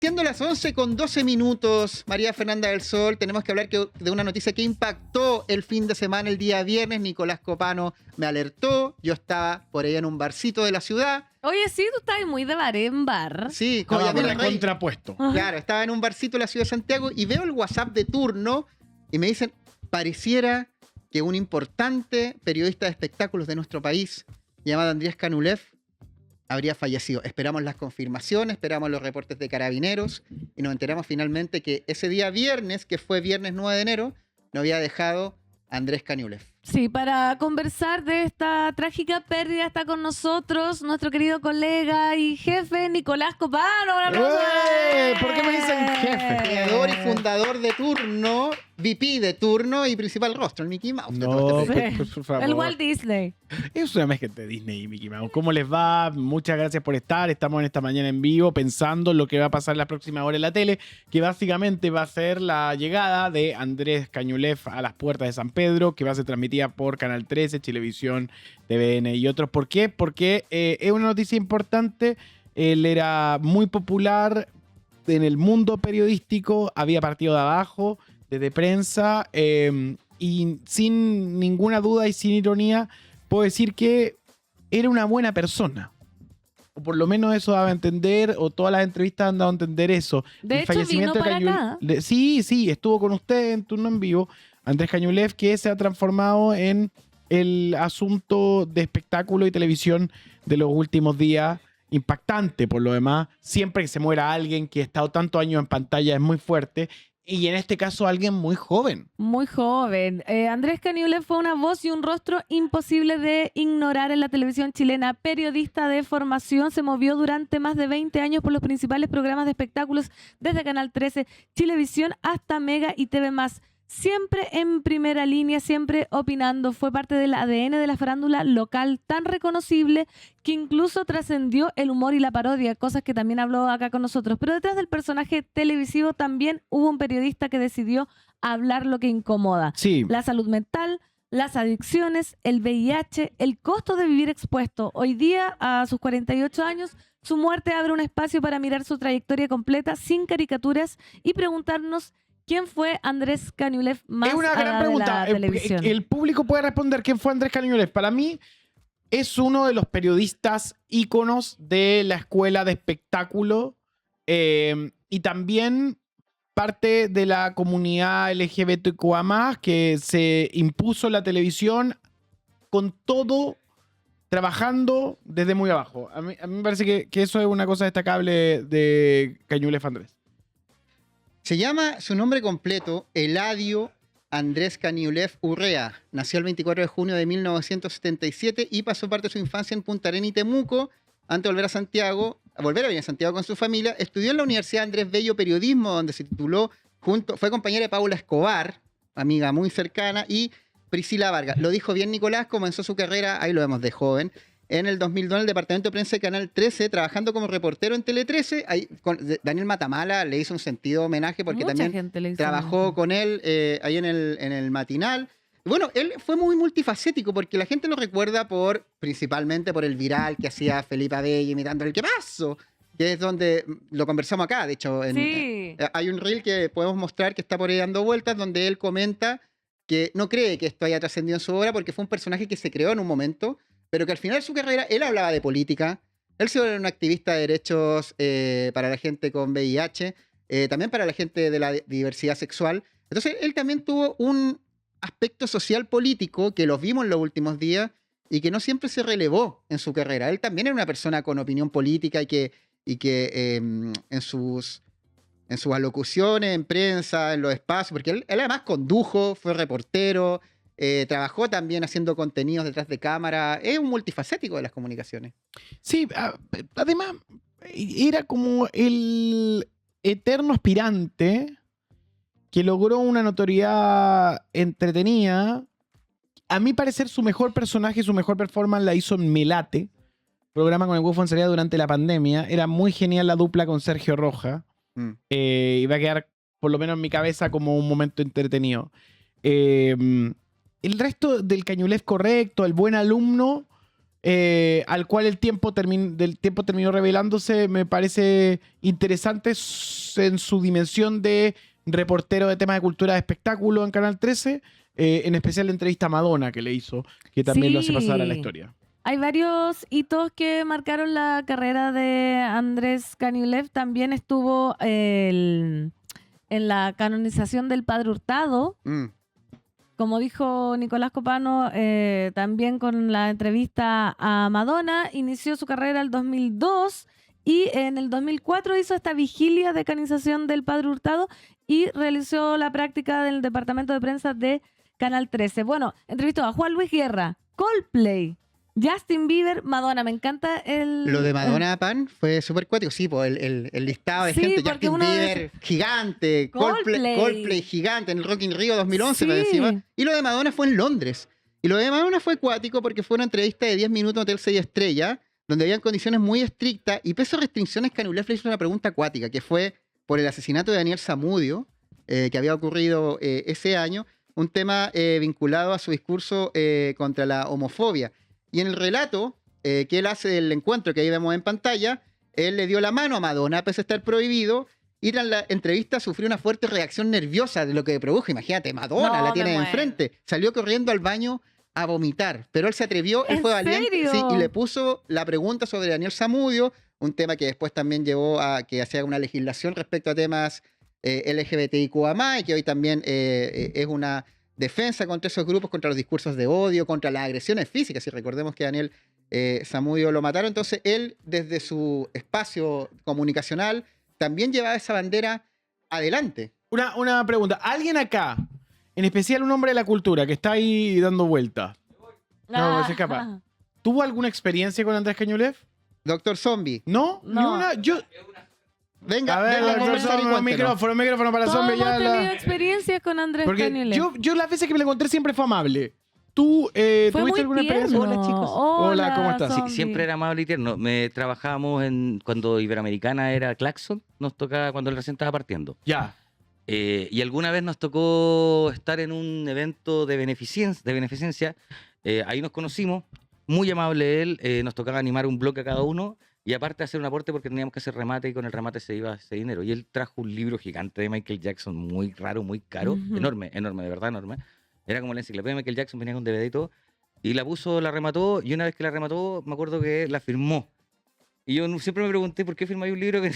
Siendo las 11:12, María Fernanda del Sol, tenemos que hablar de una noticia que impactó el fin de semana, el día viernes. Nicolás Copano me alertó, yo estaba por ahí en un barcito de la ciudad. Oye, sí, tú estás muy de bar en bar. Sí, como Estaba por Yamil el Rey. contrapuesto. Claro, estaba en un barcito de la ciudad de Santiago y veo el WhatsApp de turno y me dicen, pareciera que un importante periodista de espectáculos de nuestro país, llamado Andrés Canulev, habría fallecido. Esperamos las confirmaciones, esperamos los reportes de Carabineros y nos enteramos finalmente que ese día viernes, que fue viernes 9 de enero, nos había dejado Andrés Canulev. Sí, para conversar de esta trágica pérdida está con nosotros nuestro querido colega y jefe Nicolás Copano. ¡Un aplauso! ¿Por qué me dicen jefe? Creador y fundador de turno, VP de turno y principal rostro, el Mickey Mouse. de todo No, este proyecto. Sí. por favor. El Walt Disney. Es una mezcla entre Disney y Mickey Mouse. ¿Cómo les va? Muchas gracias por estar. Estamos en esta mañana en vivo pensando en lo que va a pasar la próxima hora en la tele, que básicamente va a ser la llegada de Andrés Cañulev a las puertas de San Pedro, que va a ser transmitida por Canal 13, Chilevisión, TVN y otros. ¿Por qué? Porque es una noticia importante. Él era muy popular en el mundo periodístico, había partido de abajo, desde prensa, y sin ninguna duda y sin ironía, puedo decir que era una buena persona. O por lo menos eso daba a entender, o todas las entrevistas han dado a entender eso. De El hecho, fallecimiento vino de para acá. Sí, estuvo con usted en turno en vivo. Andrés Cañulev, que se ha transformado en el asunto de espectáculo y televisión de los últimos días. Impactante, por lo demás. Siempre que se muera alguien que ha estado tantos años en pantalla es muy fuerte. Y en este caso, alguien muy joven. Muy joven. Andrés Cañulev fue una voz y un rostro imposible de ignorar en la televisión chilena. Periodista de formación, se movió durante más de 20 años por los principales programas de espectáculos, desde Canal 13, Chilevisión hasta Mega y TV+. Siempre en primera línea, siempre opinando. Fue parte del ADN de la farándula local, tan reconocible que incluso trascendió el humor y la parodia, cosas que también habló acá con nosotros. Pero detrás del personaje televisivo también hubo un periodista que decidió hablar lo que incomoda. Sí. La salud mental, las adicciones, el VIH, el costo de vivir expuesto. Hoy día, a sus 48 años, su muerte abre un espacio para mirar su trayectoria completa sin caricaturas y preguntarnos ¿quién fue Andrés Cañulev más Es una gran allá de pregunta. la televisión? El público puede responder quién fue Andrés Cañulev. Para mí es uno de los periodistas íconos de la escuela de espectáculo, y también parte de la comunidad LGBTQA+, que se impuso en la televisión con todo, trabajando desde muy abajo. A mí me parece que eso es una cosa destacable de Cañulev Andrés. Se llama su nombre completo Eladio Andrés Cañulev Urrea. Nació el 24 de junio de 1977 y pasó parte de su infancia en Punta Arenas y Temuco. Antes de volver a venir a Santiago con su familia, estudió en la Universidad Andrés Bello Periodismo, donde se tituló fue compañera de Paula Escobar, amiga muy cercana, y Priscila Vargas. Lo dijo bien Nicolás, comenzó su carrera, ahí lo vemos de joven, en el 2002 en el departamento de prensa de Canal 13, trabajando como reportero en Tele 13. Ahí, Daniel Matamala le hizo un sentido homenaje porque Mucha también gente le hizo trabajó homenaje. con él ahí en el matinal. Bueno, él fue muy multifacético porque la gente lo recuerda principalmente por el viral que hacía Felipe Abello imitando el ¿qué pasó? Que es donde lo conversamos acá, de hecho. Sí. Hay un reel que podemos mostrar que está por ahí dando vueltas donde él comenta que no cree que esto haya trascendido en su obra porque fue un personaje que se creó en un momento, pero que al final de su carrera él hablaba de política, él se volvió un activista de derechos para la gente con VIH, también para la gente de la diversidad sexual. Entonces él también tuvo un aspecto social político que los vimos en los últimos días y que no siempre se relevó en su carrera. Él también era una persona con opinión política y que en sus alocuciones, en prensa, en los espacios, porque él además condujo, fue reportero, trabajó también haciendo contenidos detrás de cámara, es un multifacético de las comunicaciones. Sí, además era como el eterno aspirante que logró una notoriedad entretenida. A mi parecer, su mejor personaje, su mejor performance la hizo en Melate, programa con el Hugo Fonseca durante la pandemia. Era muy genial la dupla con Sergio Roja. Y va a quedar, por lo menos en mi cabeza, como un momento entretenido. El resto del Cañulev correcto, el buen alumno, al cual el tiempo terminó revelándose, me parece interesante en su dimensión de reportero de temas de cultura de espectáculo en Canal 13, en especial la entrevista a Madonna que le hizo, que también lo hace pasar a la historia. Hay varios hitos que marcaron la carrera de Andrés Kaniulev. También estuvo en la canonización del Padre Hurtado. Como dijo Nicolás Copano, también con la entrevista a Madonna, inició su carrera el 2002 y en el 2004 hizo esta vigilia de canonización del Padre Hurtado y realizó la práctica del departamento de prensa de Canal 13. Bueno, entrevistó a Juan Luis Guerra, Coldplay, Justin Bieber, Madonna. Me encanta Lo de Madonna, Pan, fue súper cuático. Sí, pues el listado de Sí, gente. porque Justin uno Bieber, gigante. Coldplay. Coldplay, gigante. En el Rock in Rio 2011, Sí. para encima. Y lo de Madonna fue en Londres. Y lo de Madonna fue cuático porque fue una entrevista de 10 minutos en Hotel 6 Estrellas, donde habían condiciones muy estrictas. Y pese a restricciones, Kaniulev le hizo una pregunta acuática, que fue por el asesinato de Daniel Zamudio, que había ocurrido ese año. Un tema vinculado a su discurso contra la homofobia. Y en el relato que él hace del encuentro que ahí vemos en pantalla, él le dio la mano a Madonna, pese a estar prohibido, y tras la entrevista sufrió una fuerte reacción nerviosa de lo que produjo. Imagínate, Madonna No, la me tiene muero. enfrente. Salió corriendo al baño a vomitar, pero él se atrevió, él ¿En fue valiente, serio? sí, y le puso la pregunta sobre Daniel Zamudio, un tema que después también llevó a que hacía una legislación respecto a temas LGBTIQA+, y que hoy también es una defensa contra esos grupos, contra los discursos de odio, contra las agresiones físicas. Y recordemos que Daniel Zamudio lo mataron. Entonces él, desde su espacio comunicacional, también llevaba esa bandera adelante. Una pregunta. ¿Alguien acá, en especial un hombre de la cultura que está ahí dando vueltas, No, se escapa. ¿tuvo alguna experiencia con Andrés Kaniulev? Doctor Zombie, ¿No? No. ¿Ni una? Yo... venga, A ver, venga a doctor conversar y Zombie, un cuéntenos. micrófono para Todos Zombie. hemos Ya tenido la... experiencias con Andrés Porque Kaniulev. yo las veces que me lo encontré siempre fue amable. ¿Tú Fue tuviste muy alguna experiencia? tierno. Hola, chicos. Hola, ¿cómo estás? Zombie. Siempre era amable y tierno. Trabajábamos cuando Iberoamericana era Claxon, nos tocaba cuando él recién estaba partiendo. Ya. Y alguna vez nos tocó estar en un evento de beneficencia. Ahí nos conocimos, muy amable él, nos tocaba animar un bloque a cada uno y aparte hacer un aporte porque teníamos que hacer remate y con el remate se iba ese dinero. Y él trajo un libro gigante de Michael Jackson, muy raro, muy caro, Ujú. enorme, de verdad enorme. Era como la enciclopedia de Michael Jackson, venía con DVD y todo. Y la remató, y una vez que la remató, me acuerdo que la firmó. Y yo siempre me pregunté por qué firmáis un libro que...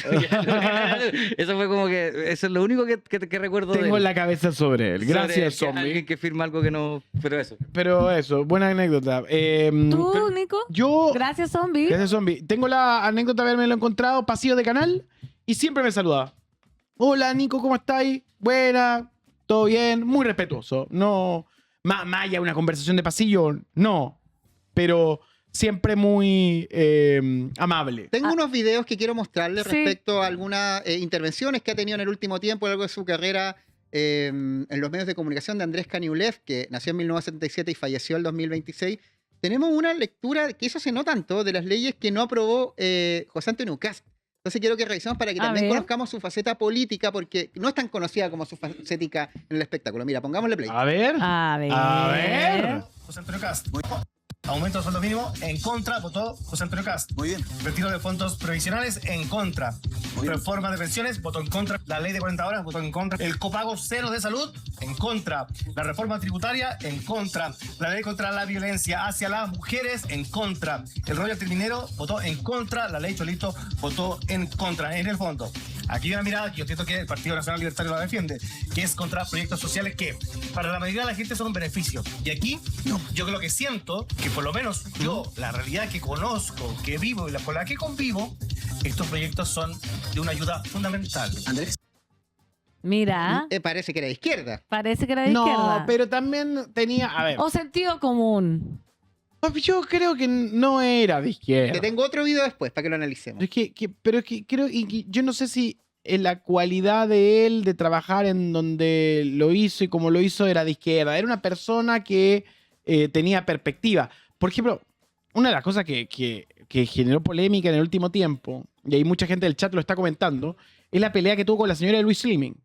Eso fue como que... Eso es lo único que recuerdo de Tengo él. en la cabeza sobre él. Sobre Gracias, que Zombie. alguien que firma algo que no... Pero eso. Pero eso, buena anécdota. ¿Tú, Nico? Yo... Gracias, Zombie. Gracias, Zombie. Tengo la anécdota de haberme lo encontrado, pasillo de canal, y siempre me saludaba. Hola, Nico, ¿cómo estáis? Buena, todo bien, muy respetuoso. No, más allá de una conversación de pasillo, no. Pero siempre muy amable. Tengo unos videos que quiero mostrarles Sí. respecto a algunas intervenciones que ha tenido en el último tiempo a lo largo de su carrera en los medios de comunicación de Andrés Kaniulev, que nació en 1977 y falleció en 2026. Tenemos una lectura, que eso se no tanto, de las leyes que no aprobó José Antonio Kast. Entonces quiero que revisemos para que A también ver. conozcamos su faceta política, porque no es tan conocida como su facética en el espectáculo. Mira, pongámosle play. A ver. A ver. A ver. José Antonio Cast. Aumento del sueldo mínimo, en contra, votó José Antonio Cast. Muy bien. Retiro de fondos previsionales, en contra. Muy bien. Reforma de pensiones, votó en contra. La ley de 40 horas, votó en contra. El copago cero de salud, en contra. La reforma tributaria, en contra. La ley contra la violencia hacia las mujeres, en contra. El royalty minero, votó en contra. La ley Cholito, votó en contra. En el fondo, aquí hay una mirada que yo entiendo que el Partido Nacional Libertario la defiende, que es contra proyectos sociales que para la mayoría de la gente son un beneficio. Y aquí, no. Yo lo que siento, que por lo menos yo, la realidad que conozco, que vivo y con la que convivo, estos proyectos son de una ayuda fundamental. Andrés. Mira, Parece que era de izquierda. parece que era de No, izquierda. pero también tenía... A ver, O sentido común. yo creo que no era de Te izquierda. tengo otro video después para que lo analicemos. Pero es que creo, y que yo no sé si en la cualidad de él de trabajar en donde lo hizo y como lo hizo era de izquierda. Era una persona que tenía perspectiva. Por ejemplo, una de las cosas que generó polémica en el último tiempo, y ahí mucha gente del chat lo está comentando, es la pelea que tuvo con la señora de Luis Slimming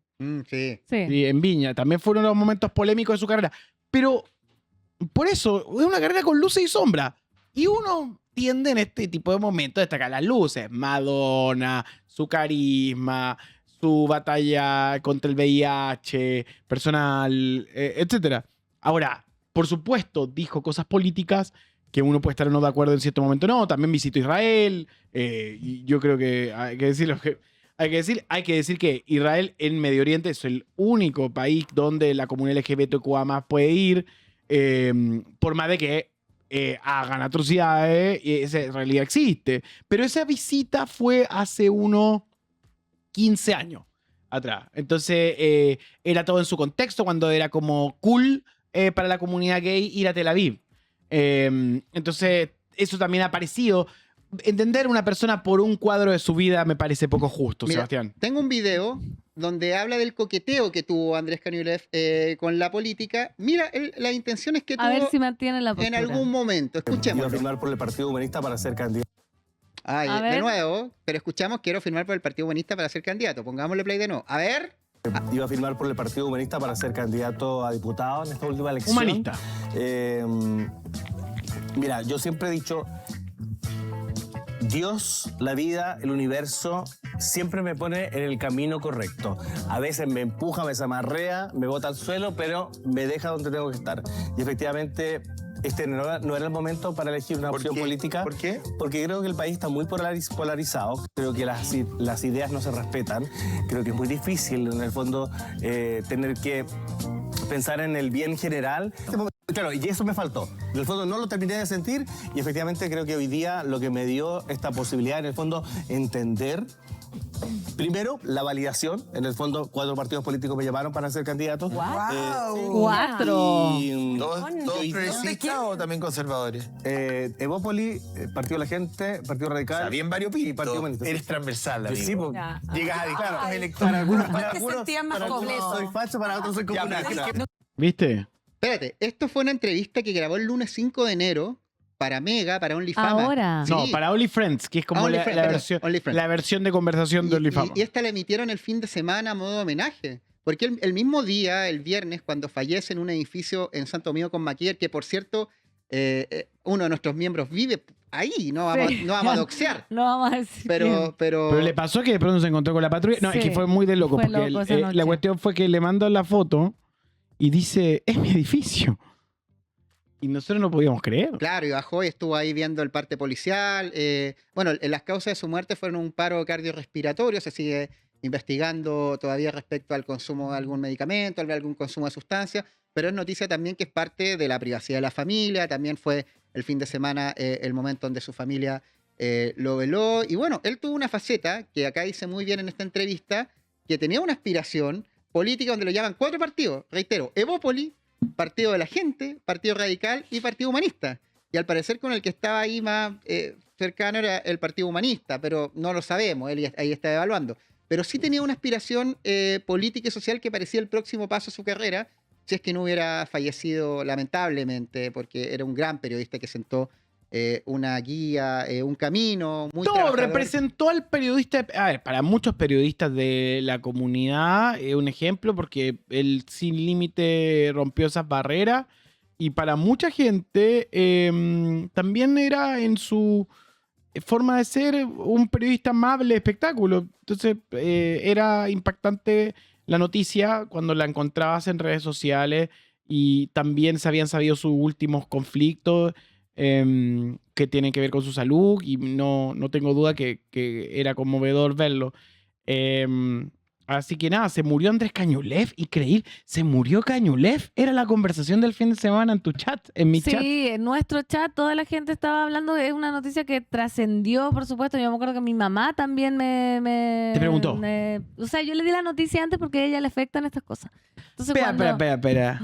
Sí. Sí. y en Viña. También fueron los momentos polémicos de su carrera. Pero por eso, es una carrera con luces y sombras. Y uno tiende en este tipo de momentos a destacar las luces. Madonna, su carisma, su batalla contra el VIH, personal, etcétera. Ahora, por supuesto, dijo cosas políticas que uno puede estar o no de acuerdo en cierto momento. No, también visitó Israel. Y yo creo que hay que decir hay que decir que Israel en Medio Oriente es el único país donde la comunidad LGBTQA+ puede ir, por más de que hagan atrocidades, y esa en realidad existe. Pero esa visita fue hace unos 15 años atrás. Entonces, era todo en su contexto, cuando era como cool para la comunidad gay ir a Tel Aviv. Entonces, eso también ha aparecido. Entender a una persona por un cuadro de su vida me parece poco justo, Mira, Sebastián. Tengo un video donde habla del coqueteo que tuvo Andrés Cañuelas con la política. Mira las intenciones que A ver tuvo si mantiene la en postura. algún momento. Iba a Escuchemos. firmar por el Partido Humanista para ser candidato. A De ver. nuevo, pero escuchamos, quiero firmar por el Partido Humanista para ser candidato. Pongámosle play de nuevo. A ver. Iba a firmar por el Partido Humanista para ser candidato a diputado en esta última elección. Humanista. Mira, yo siempre he dicho, Dios, la vida, el universo, siempre me pone en el camino correcto. A veces me empuja, me zamarrea, me bota al suelo, pero me deja donde tengo que estar. Y efectivamente, este no era el momento para elegir una opción política. ¿Por qué? Porque creo que el país está muy polarizado. Creo que las ideas no se respetan. Creo que es muy difícil, en el fondo, tener que pensar en el bien general. Claro, y eso me faltó. En el fondo no lo terminé de sentir y efectivamente creo que hoy día lo que me dio esta posibilidad, en el fondo, entender primero la validación. En el fondo, 4 partidos políticos me llamaron para ser candidato. ¡Wow! 4. ¿Todos y- progresistas o también conservadores? Evópoli, Partido de la Gente, Partido O Radical. sea, bien y variopinto. Partido Humanista. Eres transversal, amigo. Sí, pues, Ya. Llegas a distintos para electores. algunos, ¿Por qué sentías más para algunos cómodo? soy facho, para otros soy Ya, comunista. pero- ¿Viste? Espérate, esto fue una entrevista que grabó el lunes 5 de enero para Mega, para OnlyFama. Ahora. Sí. No, para OnlyFriends, que es como la, OnlyFriends, la perdón, versión, OnlyFriends. la versión de conversación de OnlyFama. Y esta la emitieron el fin de semana a modo de homenaje. Porque el mismo día, el viernes, cuando fallece en un edificio en Santo Domingo con Maquier, que por cierto, uno de nuestros miembros vive ahí, no vamos, Sí. no vamos a doxear. No vamos a decir. Pero Pero le pasó que de pronto se encontró con la patrulla. No, es Sí, que fue muy de loco. fue Porque loco esa la noche. cuestión fue que le mandan la foto y dice, es mi edificio. Y nosotros no podíamos creer. claro, y bajó y estuvo ahí viendo el parte policial. Bueno, las causas de su muerte fueron un paro cardiorrespiratorio, se sigue investigando todavía respecto al consumo de algún medicamento, algún consumo de sustancia, pero es noticia también que es parte de la privacidad de la familia, también fue el fin de semana el momento donde su familia lo veló, y bueno, él tuvo una faceta que acá dice muy bien en esta entrevista, que tenía una aspiración política donde lo llaman 4 partidos, reitero, Evópoli, Partido de la Gente, Partido Radical y Partido Humanista. Y al parecer con el que estaba ahí más cercano era el Partido Humanista, pero no lo sabemos, él ahí está evaluando. Pero sí tenía una aspiración política y social que parecía el próximo paso a su carrera, si es que no hubiera fallecido lamentablemente, porque era un gran periodista que sentó una guía, un camino muy No, trabajador. representó al periodista. A ver, para muchos periodistas de la comunidad es un ejemplo porque él sin límite rompió esas barreras. Y para mucha gente también era en su forma de ser un periodista amable de espectáculo. Entonces era impactante la noticia cuando la encontrabas en redes sociales y también se habían sabido sus últimos conflictos que tienen que ver con su salud y no tengo duda que era conmovedor verlo. Así que nada, se murió Andrés Cañulev, increíble. Se murió Cañulev. Era la conversación del fin de semana en tu chat, en mi chat. Sí, en nuestro chat toda la gente estaba hablando. Es una noticia que trascendió, por supuesto. Yo me acuerdo que mi mamá también me ¿Te preguntó? o sea, yo le di la noticia antes porque a ella le afectan estas cosas. Entonces, Espera.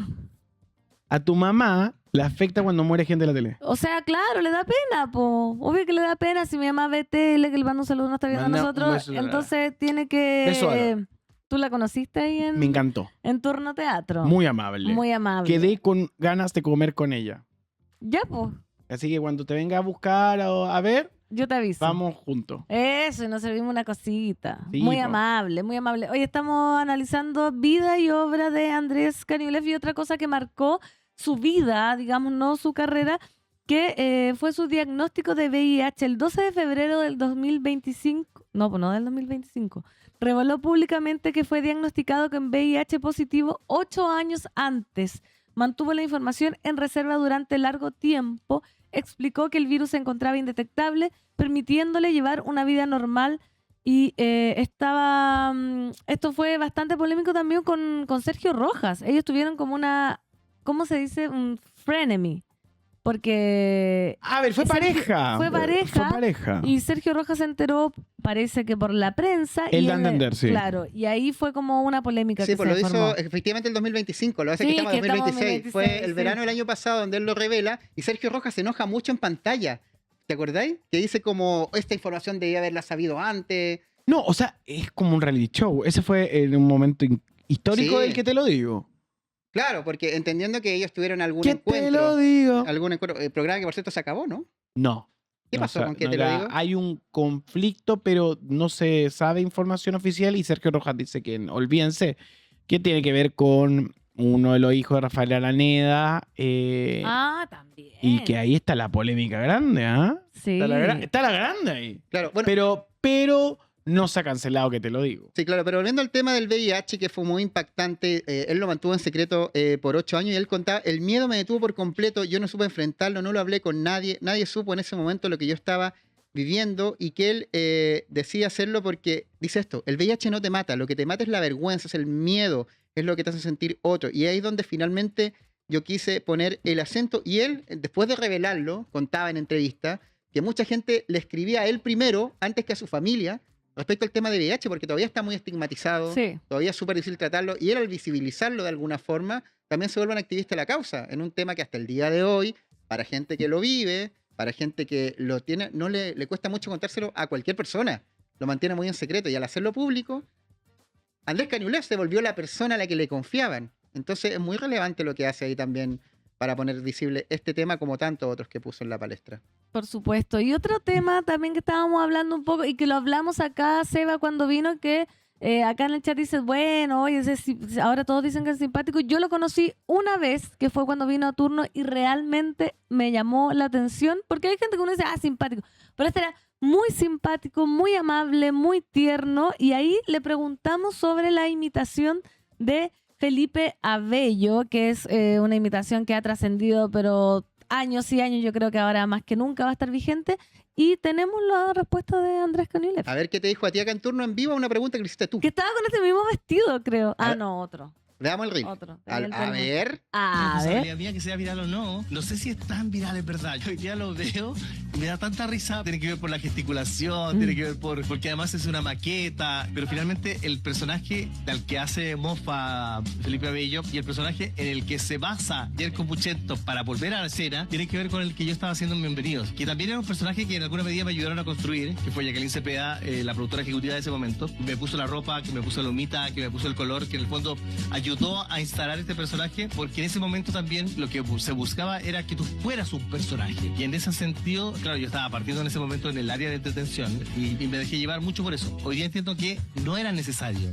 A tu mamá le afecta cuando muere gente de la tele. O sea, claro, le da pena, po. Obvio que le da pena si mi mamá ve tele, que le manda un saludo, no está viendo a Manda un nosotros. beso, Entonces tiene que... Beso, Álvaro. ¿Tú la conociste ahí Me encantó. en Turno Teatro? Muy amable. Muy amable. Quedé con ganas de comer con ella. Ya, pues. Así que cuando te venga a buscar o a ver, Yo te aviso. vamos juntos. Eso, y nos servimos una cosita. Sí, Muy po. amable, muy amable. Hoy estamos analizando vida y obra de Andrés Cañulev y otra cosa que marcó su vida, digamos, no su carrera, que fue su diagnóstico de VIH el 12 de febrero del 2025. No, pues no del 2025. Reveló públicamente que fue diagnosticado con VIH positivo 8 años antes. Mantuvo la información en reserva durante largo tiempo. Explicó que el virus se encontraba indetectable, permitiéndole llevar una vida normal. Y esto fue bastante polémico también con Sergio Rojas. Ellos tuvieron como una, ¿cómo se dice? Un frenemy. Porque A ver, fue pareja. fue pareja. Fue pareja. y Sergio Rojas se enteró, parece que por la prensa. Él y da a entender, sí. Claro, y ahí fue como una polémica Sí, que pues se lo formó. hizo efectivamente el 2025, lo hace Sí, que estamos en que estamos en 2026. 2026, Fue el sí. verano del año pasado donde él lo revela y Sergio Rojas se enoja mucho en pantalla. ¿Te acordáis? Que dice como, esta información debía haberla sabido antes. No, o sea, es como un reality show. Ese fue en un momento histórico Sí. del que te lo digo. Claro, porque entendiendo que ellos tuvieron algún ¿Qué te lo encuentro, digo? algún encuentro, el programa que por cierto se acabó, ¿no? No. ¿Qué No, pasó o sea, con qué no te lo era- digo? Hay un conflicto, pero no se sabe información oficial y Sergio Rojas dice que, olvídense, que tiene que ver con uno de los hijos de Rafael Araneda También. y que ahí está la polémica grande, ¿ah? Sí. Está la grande ahí. Claro, bueno, Pero no se ha cancelado, que te lo digo. sí, claro, pero volviendo al tema del VIH, que fue muy impactante, él lo mantuvo en secreto por 8 años y él contaba, el miedo me detuvo por completo, yo no supe enfrentarlo, no lo hablé con nadie, nadie supo en ese momento lo que yo estaba viviendo y que él decía hacerlo porque, dice esto, el VIH no te mata, lo que te mata es la vergüenza, es el miedo, es lo que te hace sentir otro. Y ahí es donde finalmente yo quise poner el acento y él, después de revelarlo, contaba en entrevista que mucha gente le escribía a él primero, antes que a su familia, respecto al tema de VIH, porque todavía está muy estigmatizado, Sí. todavía es súper difícil tratarlo, y él al visibilizarlo de alguna forma, también se vuelve un activista de la causa, en un tema que hasta el día de hoy, para gente que lo vive, para gente que lo tiene, no le cuesta mucho contárselo a cualquier persona, lo mantiene muy en secreto, y al hacerlo público, Andrés Cañuelas se volvió la persona a la que le confiaban. Entonces es muy relevante lo que hace ahí también para poner visible este tema como tantos otros que puso en la palestra. Por supuesto. Y otro tema también que estábamos hablando un poco y que lo hablamos acá, Seba, cuando vino, que acá en el chat dice, bueno, oye, ahora todos dicen que es simpático. Yo lo conocí una vez, que fue cuando vino a turno y realmente me llamó la atención, porque hay gente que uno dice, simpático. Pero este era muy simpático, muy amable, muy tierno. Y ahí le preguntamos sobre la imitación de Felipe Abello, que es una imitación que ha trascendido, pero años y años, yo creo que ahora más que nunca va a estar vigente. Y tenemos la respuesta de Andrés Cañuelas, A ver qué te dijo a ti acá en turno en vivo, una pregunta que le hiciste tú. que estaba con ese mismo vestido, creo. A ver. No, otro. Veamos el reel. Otro. A ver. A ver. Responsabilidad mía que sea viral o no. No sé si es tan viral, es verdad. Yo hoy día lo veo y me da tanta risa. Tiene que ver por la gesticulación, tiene que ver porque además es una maqueta. Pero finalmente el personaje al que hace mofa Felipe Abello y el personaje en el que se basa Jerko Puchento para volver a la escena, tiene que ver con el que yo estaba haciendo en Bienvenidos. Que también era un personaje que en alguna medida me ayudaron a construir, que fue Jacqueline Cepeda, la productora ejecutiva de ese momento. Me puso la ropa, que me puso la humita, que me puso el color, que en el fondo ayudó a instalar este personaje, porque en ese momento también lo que se buscaba era que tú fueras un personaje. Y en ese sentido, claro, yo estaba partiendo en ese momento en el área de entretención y me dejé llevar mucho por eso. Hoy día entiendo que no era necesario,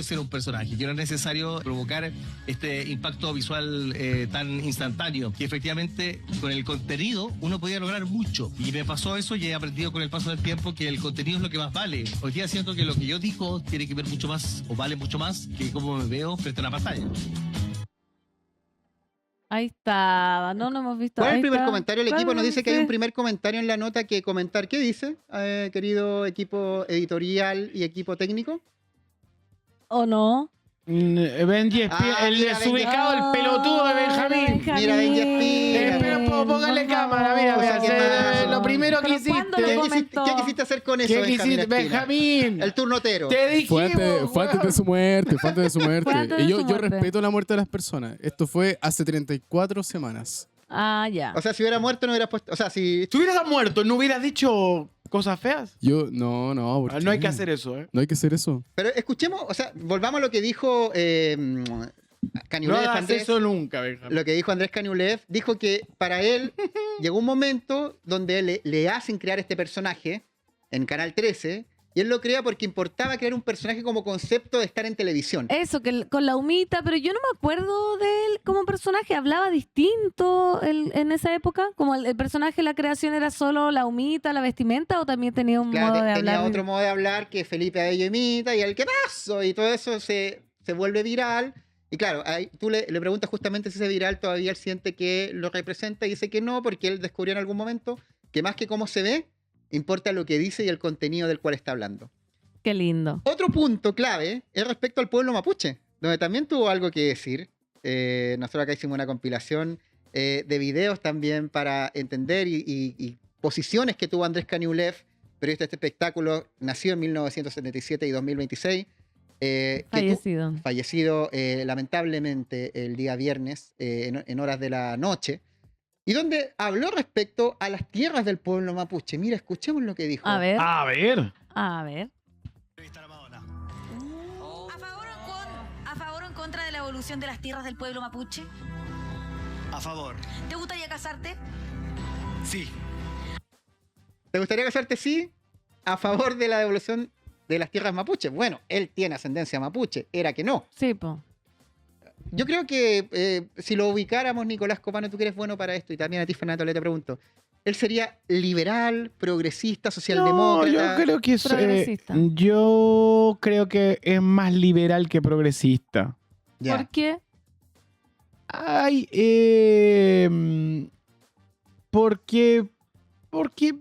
ser un personaje, que no era necesario provocar este impacto visual tan instantáneo, que efectivamente con el contenido uno podía lograr mucho. Y me pasó eso y he aprendido con el paso del tiempo que el contenido es lo que más vale. Hoy día siento que lo que yo digo tiene que ver mucho más, o vale mucho más, que cómo me veo frente a una pantalla. Ahí estaba. No hemos visto. ¿Cuál es el Ahí primer está. comentario? El ¿Cuál equipo nos dice que hay un sí. primer comentario en la nota que comentar. ¿Qué dice, querido equipo editorial y equipo técnico? ¿O no? Benji Espina, Ah, el mira, desubicado, el pelotudo de Benjamín. Mira, Benji Espina. Espera, póngale por cámara, favor. mira, O sea, ¿qué más? lo primero que ¿Pero hiciste. cuándo lo ¿Qué comentó? quisiste hacer con eso, ¿Qué Benjamín quisiste, Espina? Benjamín? El turnotero. Te dijimos. Fue antes de su muerte, fue antes de su muerte. Fue antes de Y su yo muerte. respeto la muerte de las personas. Esto fue hace 34 semanas. Ya. O sea, si hubiera muerto no hubieras puesto... O sea, si... Si hubieras muerto, ¿no hubieras dicho cosas feas? No, ¿por No hay qué? que hacer eso, ¿eh? No hay que hacer eso. Pero escuchemos, o sea, volvamos a lo que dijo No Cañulev, hagas Andrés. eso nunca, Benjamín. Lo que dijo Andrés Cañulev, dijo que para él llegó un momento donde le hacen crear este personaje en Canal 13 Y él lo crea porque importaba crear un personaje como concepto de estar en televisión. Eso, con la humita, pero yo no me acuerdo de él como personaje. Hablaba distinto en esa época. Como el personaje, la creación era solo la humita, la vestimenta, o también tenía un Claro, modo de tenía hablar. otro modo de hablar que Felipe Abello imita y el ¿qué pasó? Y todo eso se vuelve viral. Y claro, ahí tú le preguntas justamente si ese viral todavía él siente que lo representa y dice que no, porque él descubrió en algún momento que más que cómo se ve, importa lo que dice y el contenido del cual está hablando. Qué lindo. Otro punto clave es respecto al pueblo mapuche, donde también tuvo algo que decir. Nosotros acá hicimos una compilación de videos también para entender y posiciones que tuvo Andrés Kaniulev, periodista de este espectáculo, nacido en 1977 y 2026. Fallecido lamentablemente el día viernes en horas de la noche. Y donde habló respecto a las tierras del pueblo mapuche. Mira, escuchemos lo que dijo. A ver. A ver. A ver. ¿A favor o en contra de la evolución de las tierras del pueblo mapuche? A favor. ¿Te gustaría casarte? Sí. ¿Te gustaría casarte? Sí. A favor de la devolución de las tierras mapuche. Bueno, él tiene ascendencia mapuche. Era que no. Sí, po. Yo creo que si lo ubicáramos, Nicolás Copano, tú que eres bueno para esto, y también a ti, Fernando, le te pregunto. Él sería liberal, progresista, socialdemócrata. No, yo creo que es, Progresista. yo creo que es más liberal que progresista. Ya. ¿Por qué? Ay, porque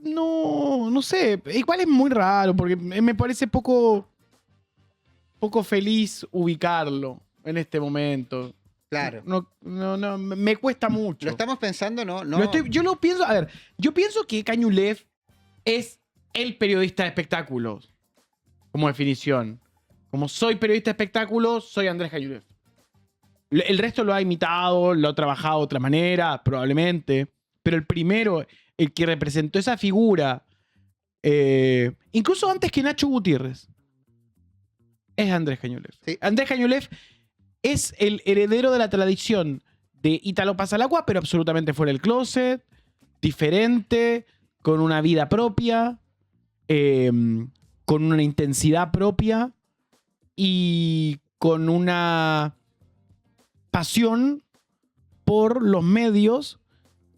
no sé, igual es muy raro, porque me parece poco feliz ubicarlo en este momento. Claro. No, me cuesta mucho. Lo estamos pensando, ¿no? Yo lo pienso, a ver, yo pienso que Kaniulev es el periodista de espectáculos, como definición. Como soy periodista de espectáculos, soy Andrés Kaniulev. El resto lo ha imitado, lo ha trabajado de otra manera, probablemente. Pero el primero, el que representó esa figura, incluso antes que Nacho Gutiérrez, es Andrés Kaniulev. Sí. Andrés Kaniulev es el heredero de la tradición de Ítalo Pasalacua, pero absolutamente fuera del closet, diferente, con una vida propia, con una intensidad propia y con una pasión por los medios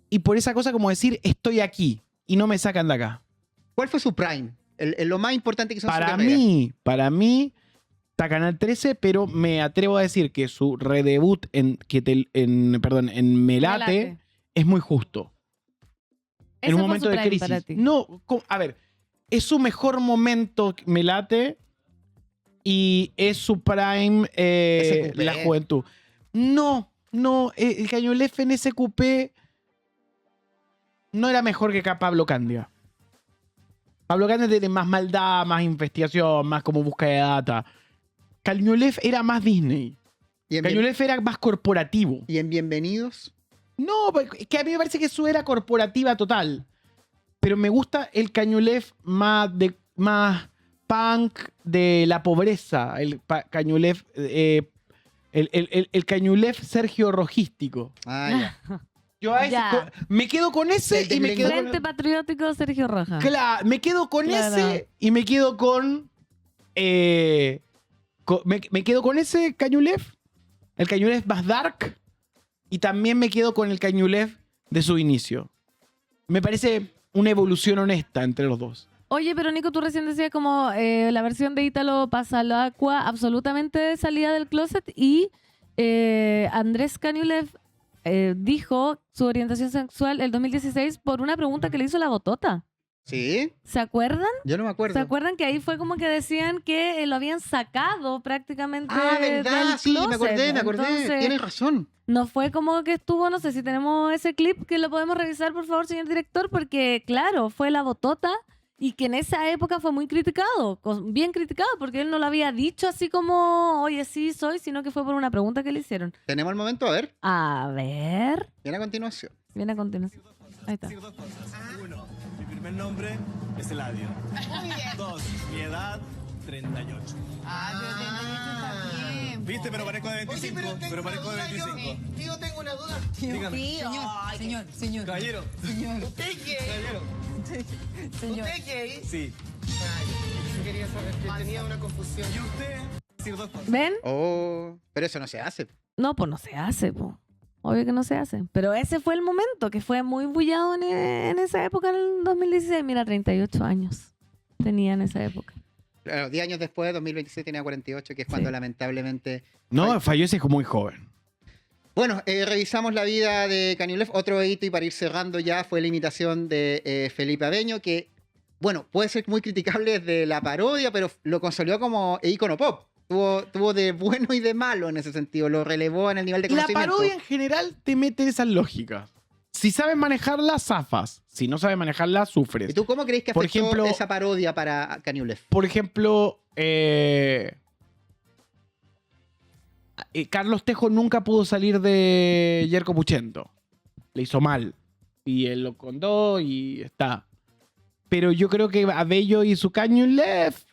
y por esa cosa como decir, estoy aquí y no me sacan de acá. ¿Cuál fue su prime? Lo más importante que hizo en su Para carrera. mí, está Canal 13, pero me atrevo a decir que su redebut en Melate es muy justo. En Ese un fue momento su de prime crisis. para ti. No, a ver, es su mejor momento Melate y es su prime SQP. la juventud. No, el Kaniulev en SQP no era mejor que Pablo Candia. Pablo Candia tiene más maldad, más investigación, más como búsqueda de data. Kaniulev era más Disney. ¿Y en, Kaniulev era más corporativo. ¿Y en Bienvenidos? No, es que a mí me parece que su era corporativa total. Pero me gusta el Kaniulev más punk de la pobreza. El Kaniulev, el Kaniulev Sergio Rojístico. Ah, ya. Yo a ese, Ya. me quedo con ese Del y me quedo con... Frente Patriótico Sergio Rojas. Claro, me quedo con Claro. ese y me quedo con... me quedo con ese Kaniulev. El Kaniulev más dark. Y también me quedo con el Kaniulev de su inicio. Me parece una evolución honesta entre los dos. Oye, pero Nico, tú recién decías como la versión de Ítalo Pasalacua absolutamente salida del closet y Andrés Kaniulev dijo su orientación sexual el 2016 por una pregunta que le hizo la Botota. ¿Sí? ¿Se acuerdan? Yo no me acuerdo. ¿Se acuerdan que ahí fue como que decían que lo habían sacado prácticamente Ah, verdad, del sí, me closet? acordé. Entonces, Tienes razón. no fue como que estuvo, no sé si tenemos ese clip que lo podemos revisar, por favor, señor director, porque claro, fue la Botota y que en esa época fue muy criticado, bien criticado, porque él no lo había dicho así como, oye, sí soy, sino que fue por una pregunta que le hicieron. Tenemos el momento, a ver. A ver, Viene a continuación. viene a continuación. Ahí está. Dos cosas. Uno, mi primer nombre es Eladio. Dos, mi edad, 38. ¿Viste? Pero parezco de 25. Pero parezco de 25. Tío, tengo una duda. Dígame. Señor. Caballero. ¿Usted qué? Caballero. Señor. ¿Usted qué? Sí. quería saber, que tenía una confusión. ¿Y usted? Decir dos cosas. ¿Ven? Oh, pero eso no se hace. No, pues no se hace, pues. Obvio que no se hace. Pero ese fue el momento, que fue muy bullado en esa época, en el 2016. Mira, 38 años tenía en esa época. Claro, 10 años después, 2026 tenía 48, que es cuando Sí. lamentablemente... No, fallece muy joven. Bueno, revisamos la vida de Kanye Otro hito, y para ir cerrando ya, fue la imitación de Felipe Abeño, que, bueno, puede ser muy criticable desde la parodia, pero lo consolidó como ícono pop. Tuvo de bueno y de malo en ese sentido, lo relevó en el nivel de La conocimiento. parodia en general te mete esas lógicas. Si sabes manejarla, zafas. Si no sabes manejarla, sufres. ¿Y tú cómo crees que Por afectó ejemplo- esa parodia para Kanye West? Por ejemplo, Carlos Tejo nunca pudo salir de Yerko Puchento. Le hizo mal. Y él lo contó y está. Pero yo creo que Abello y su Kanye West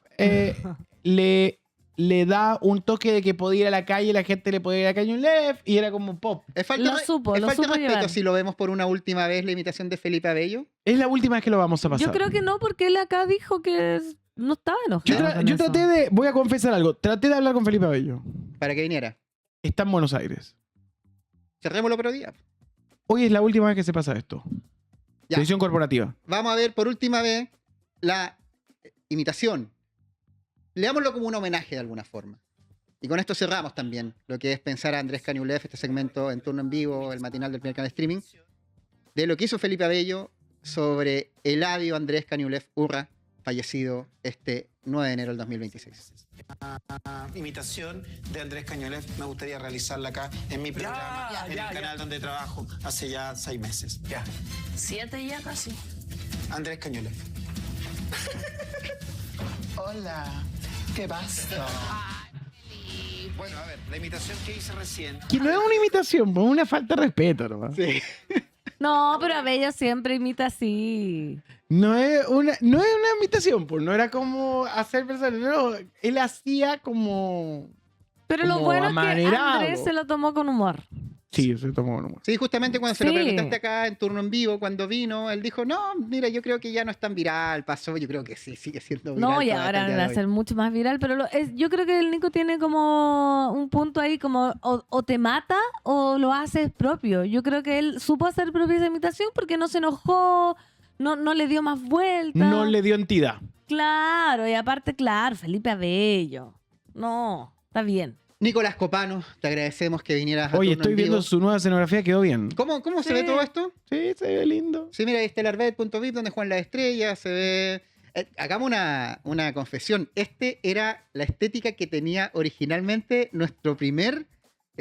le da un toque de que podía ir a la calle, la gente le podía ir a Kanye West y era como pop. Es falta, Lo supo es falta de respeto llevar. si lo vemos por una última vez la imitación de Felipe Abello. Es la última vez que lo vamos a pasar. Yo creo que no, porque él acá dijo que no estaba enojado. con Yo eso. traté de, voy a confesar algo, traté de hablar con Felipe Abello. Para que viniera. Está en Buenos Aires. Cerrémoslo otro día. Hoy es la última vez que se pasa esto. Ya. Decisión corporativa. Vamos a ver por última vez la imitación. Leámoslo como un homenaje de alguna forma. Y con esto cerramos también lo que es pensar a Andrés Cañulef, este segmento en turno en vivo, el matinal del primer canal de streaming, de lo que hizo Felipe Abello sobre Eladio Andrés Cañulef Urra, fallecido este 9 de enero del 2026. Imitación de Andrés Cañolet me gustaría realizarla acá en mi programa, en el canal donde trabajo hace ya 6 meses. Ya. 7 ya casi. Andrés Cañolet. Hola, ¿qué pasa? Bueno, a ver, la imitación que hice recién. Que no es una imitación, es una falta de respeto nomás. Sí. No, pero Abello siempre imita así. No es una imitación, pues no era como hacer personas, no, él hacía como... Pero lo Como bueno es que amanerado. Andrés se lo tomó con humor. Sí, se tomó un humor. Sí, justamente cuando se lo Sí. preguntaste acá en turno en vivo, cuando vino, él dijo, no, mira, yo creo que ya no es tan viral, pasó, yo creo que sí, sigue siendo viral. No, y todavía hasta el ahora día va de a hoy. ser mucho más viral, pero yo creo que el Nico tiene como un punto ahí, como o te mata o lo haces propio. Yo creo que él supo hacer propia esa imitación porque no se enojó, no le dio más vueltas. No le dio entidad. Claro, y aparte, claro, Felipe Abello. No, está bien. Nicolás Copano, te agradecemos que vinieras a Oye, turno estoy en viendo vivo. su nueva escenografía, quedó bien. ¿Cómo se Sí. ve todo esto? Sí, se ve lindo. Sí, mira, ahí está el arbet.vip donde juegan las estrellas, se ve... hagamos una confesión. Este era la estética que tenía originalmente nuestro primer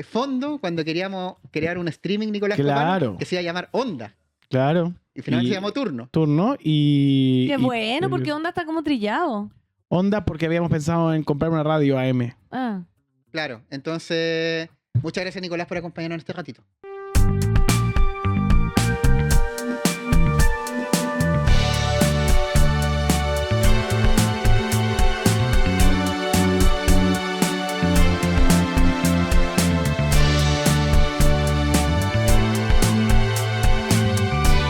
fondo cuando queríamos crear un streaming, Nicolás Claro. Copano, que se iba a llamar Onda. Claro. Y finalmente Y- se llamó Turno. Turno y... Qué y- bueno, porque Onda está como trillado. Onda porque habíamos pensado en comprar una radio AM. Ah. Claro. Entonces, muchas gracias, Nicolás, por acompañarnos en este ratito.